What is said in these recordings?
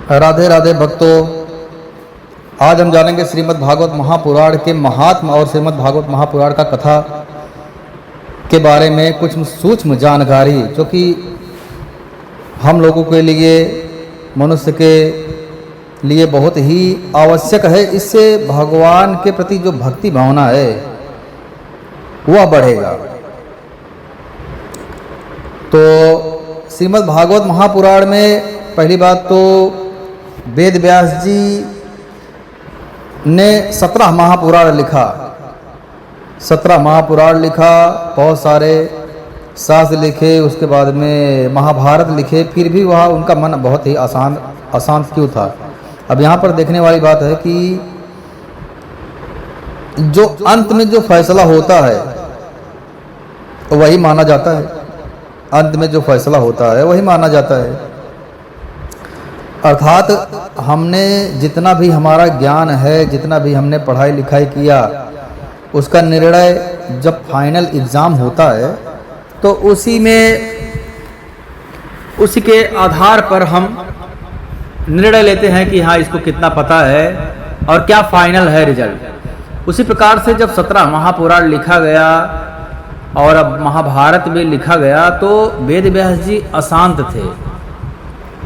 राधे राधे भक्तों, आज हम जानेंगे श्रीमद् भागवत महापुराण के महात्मा और श्रीमद् भागवत महापुराण का कथा के बारे में कुछ सूक्ष्म जानकारी जो कि हम लोगों के लिए, मनुष्य के लिए बहुत ही आवश्यक है। इससे भगवान के प्रति जो भक्ति भावना है वह बढ़ेगा। तो श्रीमद् भागवत महापुराण में पहली बात तो वेद व्यास जी ने 17 महापुराण लिखा। 17 महापुराण लिखा, बहुत सारे शास्त्र लिखे, उसके बाद में महाभारत लिखे, फिर भी वह उनका मन बहुत ही अशांत क्यों था। अब यहाँ पर देखने वाली बात है कि जो अंत में जो फैसला होता है वही माना जाता है। अंत में जो फैसला होता है वही माना जाता है। अर्थात हमने जितना भी हमारा ज्ञान है, जितना भी हमने पढ़ाई लिखाई किया, उसका निर्णय जब फाइनल एग्ज़ाम होता है तो उसी के आधार पर हम निर्णय लेते हैं कि हाँ, इसको कितना पता है और क्या फाइनल है रिजल्ट। उसी प्रकार से जब 17 महापुराण लिखा गया और अब महाभारत में लिखा गया तो वेद व्यास जी अशांत थे।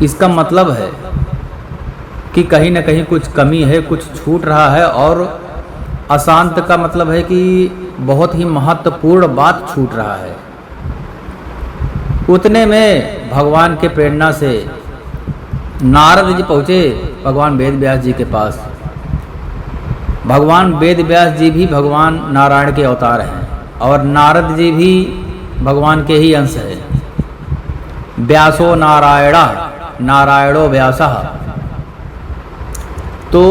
इसका मतलब है कि कहीं ना कहीं कुछ कमी है, कुछ छूट रहा है। और अशांत का मतलब है कि बहुत ही महत्वपूर्ण बात छूट रहा है। उतने में भगवान के प्रेरणा से नारद जी पहुँचे भगवान वेद व्यास जी के पास। भगवान वेद व्यास जी भी भगवान नारायण के अवतार हैं और नारद जी भी भगवान के ही अंश हैं। व्यासो नारायणा नारायणो व्यासः। तो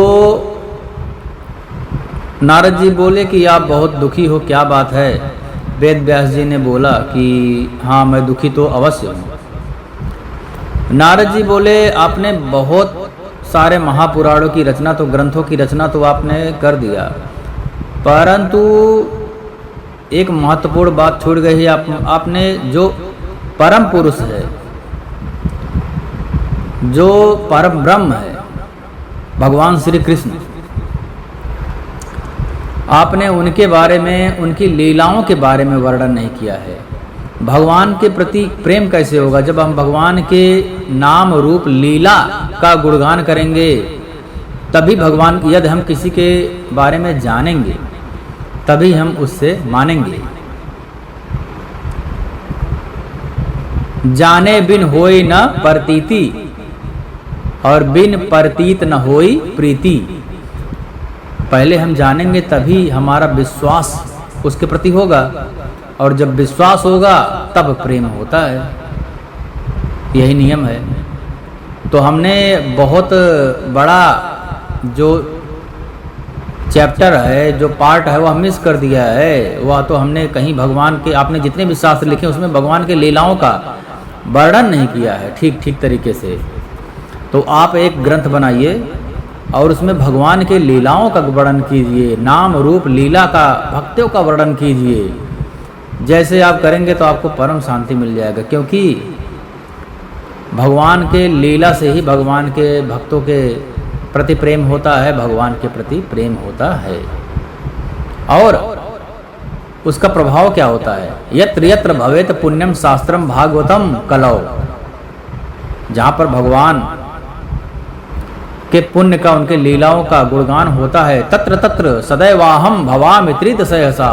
नारद जी बोले कि आप बहुत दुखी हो, क्या बात है। वेद व्यास जी ने बोला कि हाँ, मैं दुखी तो अवश्य हूँ। नारद जी बोले, आपने बहुत सारे महापुराणों की रचना, तो ग्रंथों की रचना तो आपने कर दिया, परंतु एक महत्वपूर्ण बात छूट गई है। आपने जो परम पुरुष है, जो परम ब्रह्म है, भगवान श्री कृष्ण, आपने उनके बारे में, उनकी लीलाओं के बारे में वर्णन नहीं किया है। भगवान के प्रति प्रेम कैसे होगा जब हम भगवान के नाम रूप लीला का गुणगान करेंगे, तभी भगवान, यदि हम किसी के बारे में जानेंगे तभी हम उससे मानेंगे। जाने बिन होई न प्रतीति और बिन प्रतीत न होई प्रीति। पहले हम जानेंगे तभी हमारा विश्वास उसके प्रति होगा, और जब विश्वास होगा तब प्रेम होता है। यही नियम है। तो हमने बहुत बड़ा जो चैप्टर है, जो पार्ट है, वह मिस कर दिया है। वह तो हमने कहीं भगवान के, आपने जितने भी शास्त्र लिखे उसमें भगवान के लीलाओं का वर्णन नहीं किया है ठीक तरीके से। तो आप एक ग्रंथ बनाइए और उसमें भगवान के लीलाओं का वर्णन कीजिए, नाम रूप लीला का, भक्तों का वर्णन कीजिए। जैसे आप करेंगे तो आपको परम शांति मिल जाएगा, क्योंकि भगवान के लीला से ही भगवान के भक्तों के प्रति प्रेम होता है, भगवान के प्रति प्रेम होता है। और उसका प्रभाव क्या होता है? यत्र यत्र भवेत पुण्यम शास्त्रम भागवतम कलौ। जहाँ पर भगवान के पुण्य का, उनके लीलाओं का गुणगान होता है, तत्र तत्र सदैवाहम भवामि त्रित सहसा।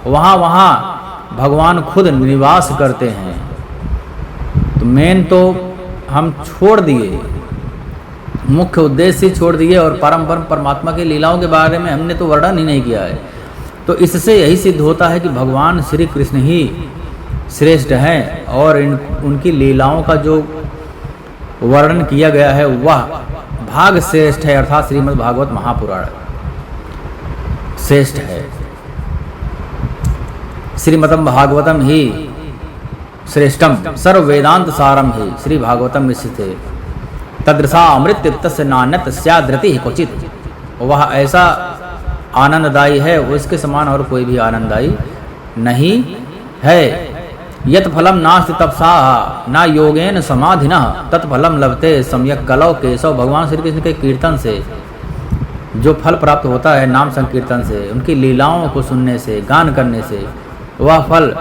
वहाँ वहाँ भगवान खुद निवास करते हैं। तो मेन तो हम छोड़ दिए, मुख्य उद्देश्य ही छोड़ दिए, और परमात्मा के लीलाओं के बारे में हमने तो वर्णन ही नहीं किया है। तो इससे यही सिद्ध होता है कि भगवान श्री कृष्ण ही श्रेष्ठ हैं, और उनकी लीलाओं का जो वर्णन किया गया है वह भाग श्रेष्ठ है, अर्थात श्रीमद् भागवत महापुराण श्रेष्ठ है। श्रीमद् भागवतम ही श्रेष्ठम सर्व वेदांत सारम ही श्री भागवतम स्थिते तदृशा अमृत तस्य नान्यत स्याद्रति क्वचित। वह ऐसा आनंददायी है, उसके समान और कोई भी आनंददायी नहीं है। यत फलम नास्ति तपसा ना योगेन समाधिनः तत्फलम लभते सम्यक कलौ केशव। भगवान श्री कृष्ण के कीर्तन से जो फल प्राप्त होता है, नाम संकीर्तन से, उनकी लीलाओं को सुनने से, गान करने से, वह फल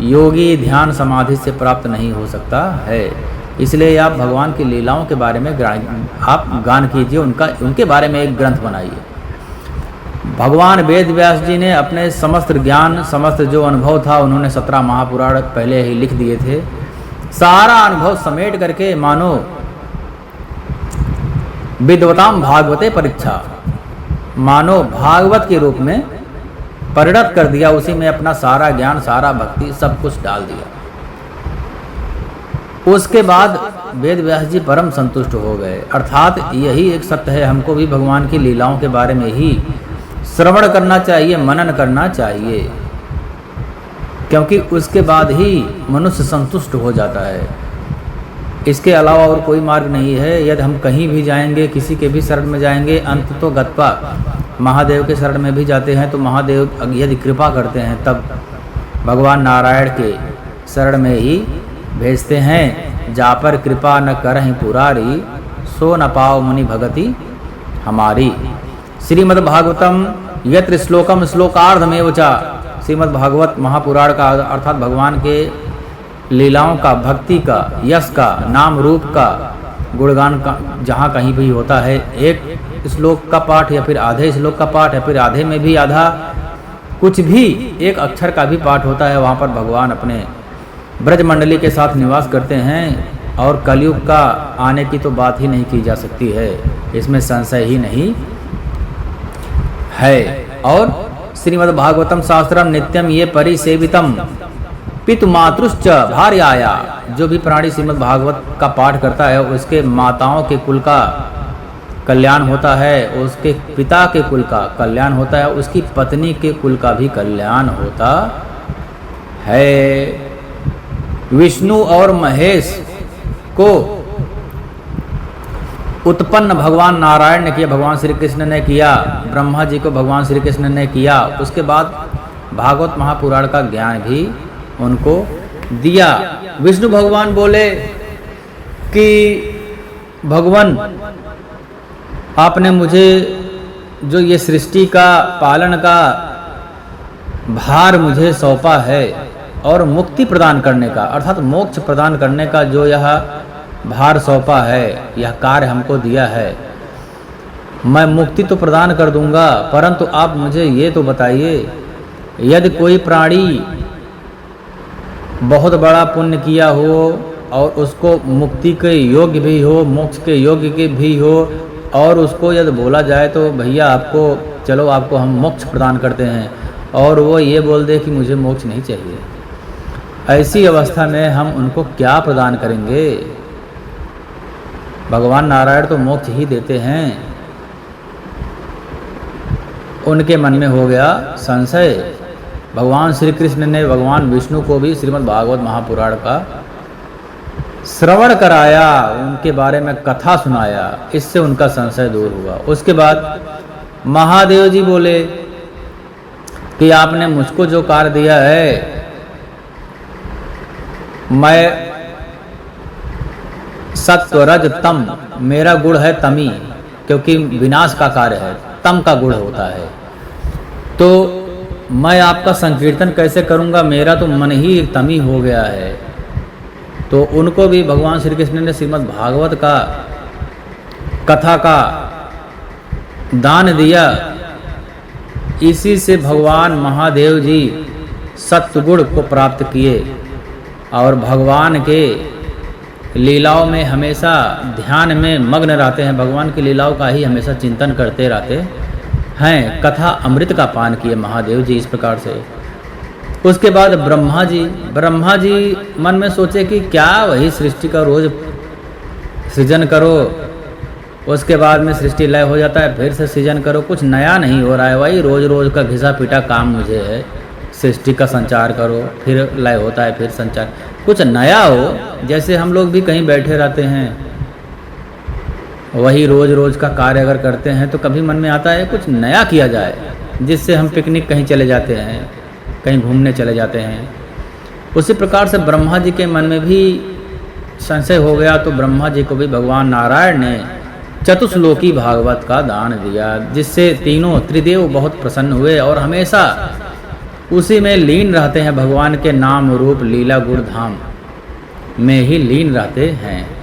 योगी ध्यान समाधि से प्राप्त नहीं हो सकता है। इसलिए आप भगवान की लीलाओं के बारे में आप गान कीजिए, उनके बारे में एक ग्रंथ बनाइए। भगवान वेद व्यास जी ने अपने समस्त ज्ञान, समस्त जो अनुभव था, उन्होंने 17 महापुराण पहले ही लिख दिए थे। सारा अनुभव समेट करके मानो विद्वताम भागवते परीक्षा, मानो भागवत के रूप में परिणत कर दिया। उसी में अपना सारा ज्ञान, सारा भक्ति, सब कुछ डाल दिया। उसके बाद वेद व्यास जी परम संतुष्ट हो गए। अर्थात यही एक सत्य है, हमको भी भगवान की लीलाओं के बारे में ही श्रवण करना चाहिए, मनन करना चाहिए, क्योंकि उसके बाद ही मनुष्य संतुष्ट हो जाता है। इसके अलावा और कोई मार्ग नहीं है। यदि हम कहीं भी जाएंगे, किसी के भी शरण में जाएंगे, अंत तो गत्वा महादेव के शरण में भी जाते हैं, तो महादेव यदि कृपा करते हैं तब भगवान नारायण के शरण में ही भेजते हैं। जा पर कृपा न करहि पुरारी, सो न पाओ मुनि भगति हमारी। श्रीमद् भागवतम यत्र श्लोकम श्लोकार्धमेव च, श्रीमद् भागवत महापुराण का अर्थात भगवान के लीलाओं का, भक्ति का, यश का, नाम रूप का, गुणगान का जहाँ कहीं भी होता है, एक श्लोक का पाठ या फिर आधे श्लोक का पाठ या फिर आधे में भी आधा, कुछ भी एक अक्षर का भी पाठ होता है, वहाँ पर भगवान अपने ब्रज मंडली के साथ निवास करते हैं। और कलयुग का आने की तो बात ही नहीं की जा सकती है, इसमें संशय ही नहीं है। और श्रीमद् भागवतम शास्त्रम नित्यम ये परिसेवितम पितु मातृश्च भार्याया, जो भी प्राणी श्रीमद् भागवत का पाठ करता है उसके माताओं के कुल का कल्याण होता है, उसके पिता के कुल का कल्याण होता है, उसकी पत्नी के कुल का भी कल्याण होता है। विष्णु और महेश को उत्पन्न भगवान नारायण ने किया, भगवान श्री कृष्ण ने किया, ब्रह्मा जी को भगवान श्री कृष्ण ने किया। उसके बाद भागवत महापुराण का ज्ञान भी उनको दिया। विष्णु भगवान बोले कि भगवान आपने मुझे जो ये सृष्टि का पालन का भार मुझे सौंपा है और मुक्ति प्रदान करने का अर्थात मोक्ष प्रदान करने का जो यह भार सौंपा है, यह कार्य हमको दिया है, मैं मुक्ति तो प्रदान कर दूंगा, परंतु आप मुझे ये तो बताइए, यदि कोई प्राणी बहुत बड़ा पुण्य किया हो और उसको मुक्ति के योग्य भी हो, मोक्ष के योग्य के भी हो, और उसको यदि बोला जाए तो भैया आपको चलो आपको हम मोक्ष प्रदान करते हैं, और वो ये बोल दे कि मुझे मोक्ष नहीं चाहिए, ऐसी अवस्था में हम उनको क्या प्रदान करेंगे? भगवान नारायण तो मोक्ष ही देते हैं। उनके मन में हो गया संशय। भगवान श्री कृष्ण ने भगवान विष्णु को भी श्रीमद् भागवत महापुराण का श्रवण कराया, उनके बारे में कथा सुनाया, इससे उनका संशय दूर हुआ। उसके बाद महादेव जी बोले कि आपने मुझको जो कार्य दिया है, मैं सत्व रज तम, मेरा गुण है तमी, क्योंकि विनाश का कार्य है, तम का गुण होता है, तो मैं आपका संकीर्तन कैसे करूंगा, मेरा तो मन ही तमी हो गया है। तो उनको भी भगवान श्री कृष्ण ने श्रीमद् भागवत का कथा का दान दिया। इसी से भगवान महादेव जी सत्वगुण को प्राप्त किए और भगवान के लीलाओं में हमेशा ध्यान में मग्न रहते हैं, भगवान की लीलाओं का ही हमेशा चिंतन करते रहते हैं। कथा अमृत का पान किए महादेव जी इस प्रकार से। उसके बाद ब्रह्मा जी मन में सोचे कि क्या वही सृष्टि का रोज सृजन करो, उसके बाद में सृष्टि लय हो जाता है, फिर से सृजन करो, कुछ नया नहीं हो रहा है, वही रोज रोज का घिसा पीटा काम मुझे है। सृष्टि का संचार करो, फिर लय होता है, फिर संचार, कुछ नया हो। जैसे हम लोग भी कहीं बैठे रहते हैं, वही रोज रोज का कार्य अगर करते हैं तो कभी मन में आता है कुछ नया किया जाए, जिससे हम पिकनिक कहीं चले जाते हैं, कहीं घूमने चले जाते हैं, उसी प्रकार से ब्रह्मा जी के मन में भी संशय हो गया, तो ब्रह्मा जी को भी भगवान नारायण ने चतुश्लोकी भागवत का दान दिया, जिससे तीनों त्रिदेव बहुत प्रसन्न हुए और हमेशा उसी में लीन रहते हैं, भगवान के नाम रूप लीला गुण धाम में ही लीन रहते हैं।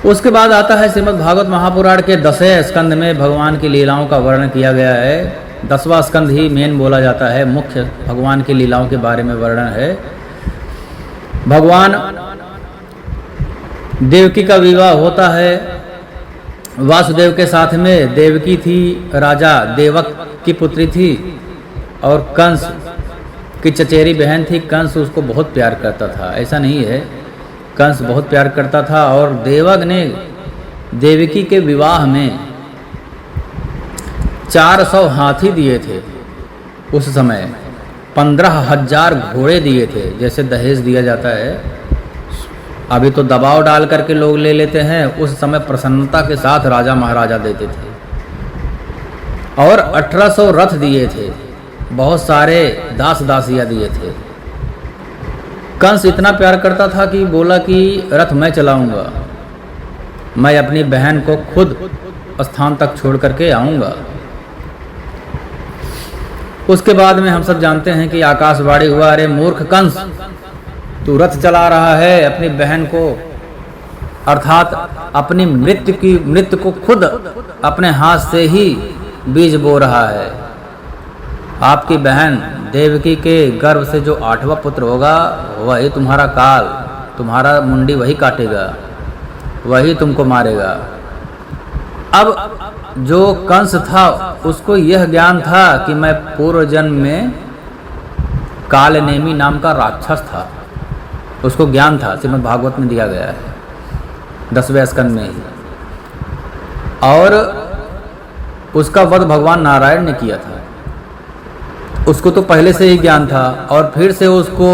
उसके बाद आता है श्रीमद् भागवत महापुराण के 10वें स्कंद में भगवान की लीलाओं का वर्णन किया गया है। 10वां स्कंद ही मेन बोला जाता है, मुख्य भगवान की लीलाओं के बारे में वर्णन है। भगवान देवकी का विवाह होता है वासुदेव के साथ में। देवकी थी राजा देवक की पुत्री थी और कंस की चचेरी बहन थी। कंस उसको बहुत प्यार करता था, ऐसा नहीं है, कंस बहुत प्यार करता था। और देवक ने देवकी के विवाह में 400 हाथी दिए थे उस समय, 15,000 घोड़े दिए थे, जैसे दहेज दिया जाता है। अभी तो दबाव डाल करके लोग ले लेते हैं, उस समय प्रसन्नता के साथ राजा महाराजा देते थे। और 1800 रथ दिए थे, बहुत सारे दास दासियाँ दिए थे। कंस इतना प्यार करता था कि बोला कि रथ मैं चलाऊंगा, मैं अपनी बहन को खुद स्थान तक छोड़ करके आऊंगा। उसके बाद में हम सब जानते हैं कि आकाशवाणी हुआ, अरे मूर्ख कंस, तू रथ चला रहा है, अपनी बहन को अर्थात अपनी मृत्यु को खुद अपने हाथ से ही बीज बो रहा है। आपकी बहन देवकी के गर्भ से जो 8वां पुत्र होगा वही तुम्हारा काल, तुम्हारा मुंडी वही काटेगा, वही तुमको मारेगा। अब जो कंस था उसको यह ज्ञान था कि मैं पूर्व जन्म में कालनेमी नाम का राक्षस था, उसको ज्ञान था, श्रीमद् भागवत में दिया गया है 10वें स्कंद में ही। और उसका वध भगवान नारायण ने किया था, उसको तो पहले से ही ज्ञान था। और फिर से उसको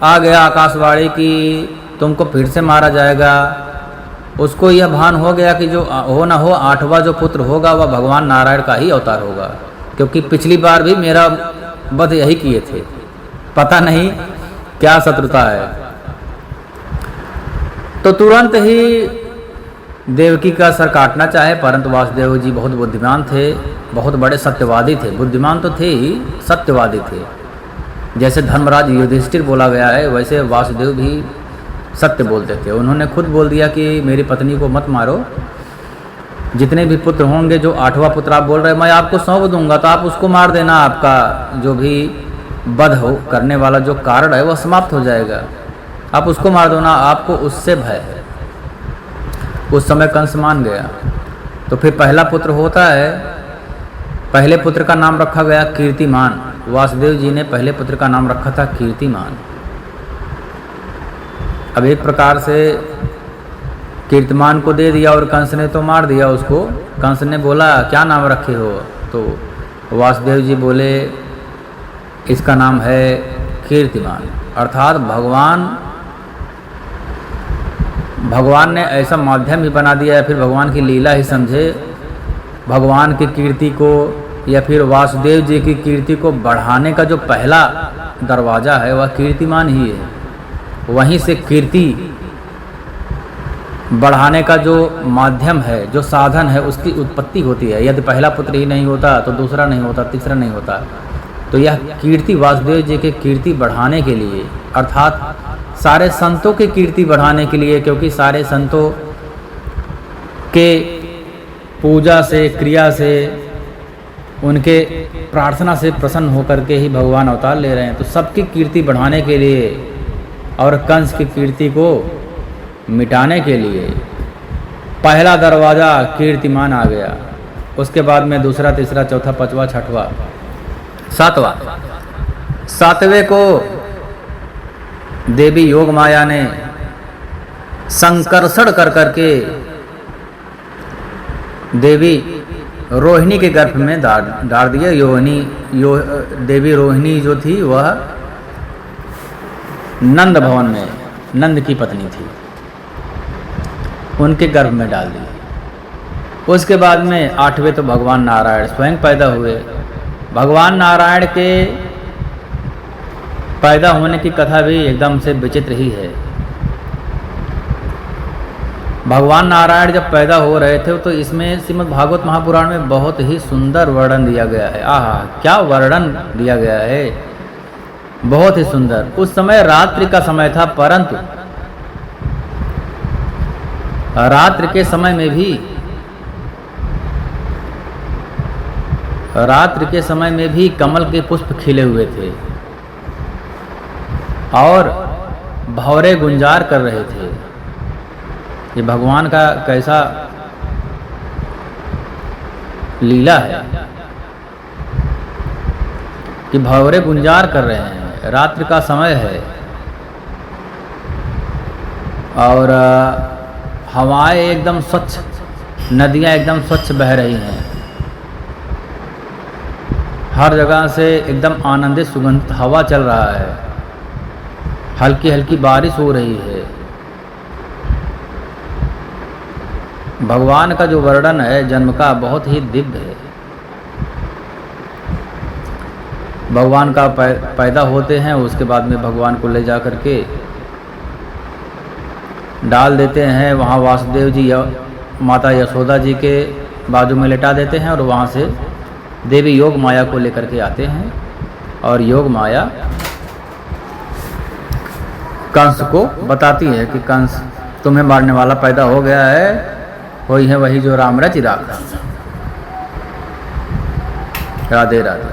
आ गया आकाशवाणी कि तुमको फिर से मारा जाएगा। उसको यह भान हो गया कि जो हो ना हो 8वां जो पुत्र होगा वह भगवान नारायण का ही अवतार होगा, क्योंकि पिछली बार भी मेरा वध यही किए थे, पता नहीं क्या शत्रुता है। तो तुरंत ही देवकी का सर काटना चाहे, परंतु वासुदेव जी बहुत बुद्धिमान थे, बहुत बड़े सत्यवादी थे। बुद्धिमान तो थे ही, सत्यवादी थे। जैसे धर्मराज युधिष्ठिर बोला गया है, वैसे वासुदेव भी सत्य बोलते थे। उन्होंने खुद बोल दिया कि मेरी पत्नी को मत मारो, जितने भी पुत्र होंगे, जो 8वां पुत्र आप बोल रहे हैं मैं आपको सौंप दूंगा, तो आप उसको मार देना, आपका जो भी वध हो करने वाला जो कारण है वह समाप्त हो जाएगा, आप उसको मार दो ना, आपको उससे भय है। उस समय कंस मान गया। तो फिर पहला पुत्र होता है, पहले पुत्र का नाम रखा गया कीर्तिमान। वासुदेव जी ने पहले पुत्र का नाम रखा था कीर्तिमान। अब एक प्रकार से कीर्तिमान को दे दिया और कंस ने तो मार दिया उसको। कंस ने बोला क्या नाम रखे हो, तो वासुदेव जी बोले इसका नाम है कीर्तिमान। अर्थात भगवान ने ऐसा माध्यम ही बना दिया, या फिर भगवान की लीला ही समझे, भगवान की कीर्ति को या फिर वासुदेव जी की कीर्ति को बढ़ाने का जो पहला दरवाज़ा है वह कीर्तिमान ही है। वहीं से कीर्ति बढ़ाने का जो माध्यम है, जो साधन है, उसकी उत्पत्ति होती है। यदि पहला पुत्र ही नहीं होता तो दूसरा नहीं होता, तीसरा नहीं होता। तो यह कीर्ति वासुदेव जी के कीर्ति बढ़ाने के लिए, अर्थात सारे संतों की कीर्ति बढ़ाने के लिए, क्योंकि सारे संतों के पूजा से, क्रिया से, उनके प्रार्थना से प्रसन्न होकर के ही भगवान अवतार ले रहे हैं। तो सबकी कीर्ति बढ़ाने के लिए और कंस की कीर्ति को मिटाने के लिए पहला दरवाज़ा कीर्तिमान आ गया। उसके बाद में दूसरा, तीसरा, चौथा, पांचवा, छठवां, सातवां। सातवें को देवी योग माया ने संकर्षण कर करके देवी रोहिणी के गर्भ में डाल दिया। देवी रोहिणी जो थी वह नंद भवन में नंद की पत्नी थी, उनके गर्भ में डाल दी। उसके बाद में 8वें तो भगवान नारायण स्वयं पैदा हुए। भगवान नारायण के पैदा होने की कथा भी एकदम से विचित्र ही है। भगवान नारायण जब पैदा हो रहे थे तो इसमें श्रीमद् भागवत महापुराण में बहुत ही सुंदर वर्णन दिया गया है। आहा, क्या वर्णन दिया गया है, बहुत ही सुंदर। उस समय रात्रि का समय था, परंतु रात्रि के समय में भी कमल के पुष्प खिले हुए थे और भंवरे गुंजार कर रहे थे। ये भगवान का कैसा लीला है कि भंवरे गुंजार कर रहे हैं, रात्रि का समय है और हवाएं एकदम स्वच्छ, नदियां एकदम स्वच्छ बह रही हैं, हर जगह से एकदम आनंदित सुगंधित हवा चल रहा है, हल्की हल्की बारिश हो रही है। भगवान का जो वर्णन है जन्म का बहुत ही दिव्य है। भगवान का पैदा होते हैं, उसके बाद में भगवान को ले जा करके डाल देते हैं, वहाँ वासुदेव जी या माता यशोदा जी के बाजू में लेटा देते हैं और वहाँ से देवी योग माया को लेकर के आते हैं और योग माया कंस को बताती है कि कंस तुम्हें मारने वाला पैदा हो गया है, वही है वही जो राम रचि राखा। राधे राधे।